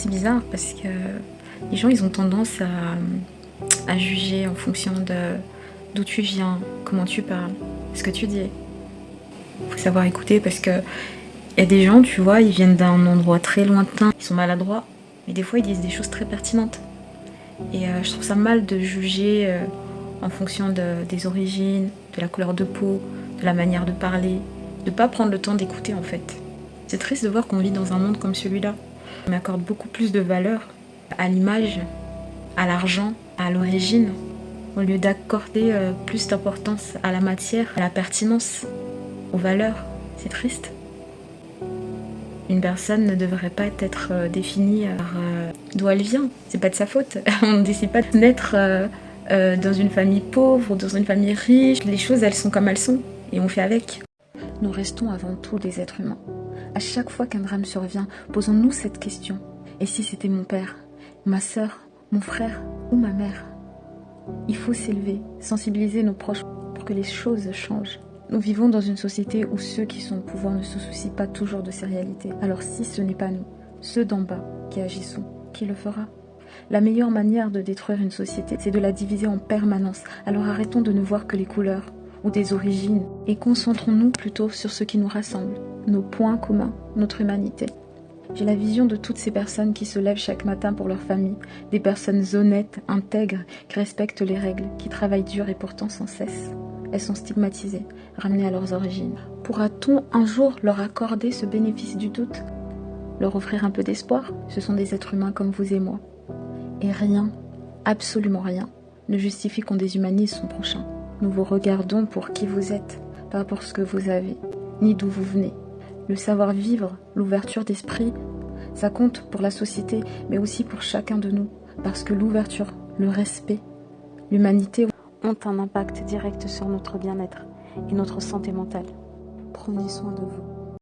C'est bizarre parce que les gens, ils ont tendance à juger en fonction d'où tu viens, comment tu parles, ce que tu dis. Il faut savoir écouter parce que il y a des gens, tu vois, ils viennent d'un endroit très lointain, ils sont maladroits, mais des fois ils disent des choses très pertinentes. Et je trouve ça mal de juger en fonction des origines, de la couleur de peau, de la manière de parler, de pas prendre le temps d'écouter en fait. C'est triste de voir qu'on vit dans un monde comme celui-là. On accorde beaucoup plus de valeur à l'image, à l'argent, à l'origine, au lieu d'accorder plus d'importance à la matière, à la pertinence, aux valeurs. C'est triste. Une personne ne devrait pas être définie par d'où elle vient. C'est pas de sa faute. On ne décide pas de naître dans une famille pauvre ou dans une famille riche. Les choses, elles sont comme elles sont et on fait avec. Nous restons avant tout des êtres humains. À chaque fois qu'un drame survient, posons-nous cette question. Et si c'était mon père, ma sœur, mon frère ou ma mère? Il faut s'élever, sensibiliser nos proches pour que les choses changent. Nous vivons dans une société où ceux qui sont au pouvoir ne se soucient pas toujours de ces réalités. Alors si ce n'est pas nous, ceux d'en bas qui agissons, qui le fera? La meilleure manière de détruire une société, c'est de la diviser en permanence. Alors arrêtons de ne voir que les couleurs ou des origines et concentrons-nous plutôt sur ce qui nous rassemble, nos points communs, notre humanité. J'ai la vision de toutes ces personnes qui se lèvent chaque matin pour leur famille, des personnes honnêtes, intègres, qui respectent les règles, qui travaillent dur et pourtant sans cesse. Elles sont stigmatisées, ramenées à leurs origines. Pourra-t-on un jour leur accorder ce bénéfice du doute? Leur offrir un peu d'espoir? Ce sont des êtres humains comme vous et moi. Et rien, absolument rien, ne justifie qu'on déshumanise son prochain. Nous vous regardons pour qui vous êtes, pas pour ce que vous avez, ni d'où vous venez. Le savoir-vivre, l'ouverture d'esprit, ça compte pour la société, mais aussi pour chacun de nous, parce que l'ouverture, le respect, l'humanité ont un impact direct sur notre bien-être et notre santé mentale. Prenez soin de vous.